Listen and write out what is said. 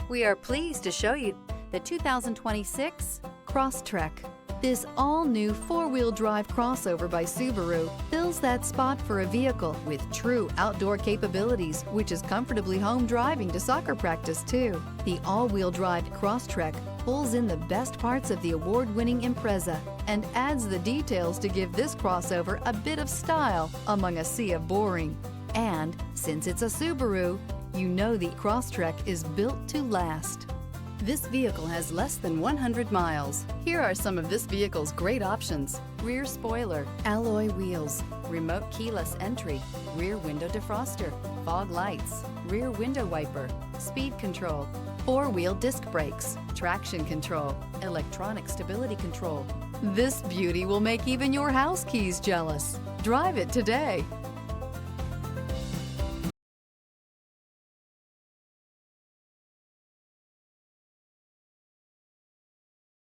We are pleased to show you the 2026 Crosstrek. This all-new four-wheel drive crossover by Subaru fills that spot for a vehicle with true outdoor capabilities, which is comfortably home driving to soccer practice too. The all-wheel drive Crosstrek pulls in the best parts of the award-winning Impreza and adds the details to give this crossover a bit of style among a sea of boring. And since it's a Subaru, you know the Crosstrek is built to last. This vehicle has less than 100 miles. Here are some of this vehicle's great options: rear spoiler, alloy wheels, remote keyless entry, rear window defroster, fog lights, rear window wiper, speed control, four-wheel disc brakes, traction control, electronic stability control. This beauty will make even your house keys jealous. Drive it today.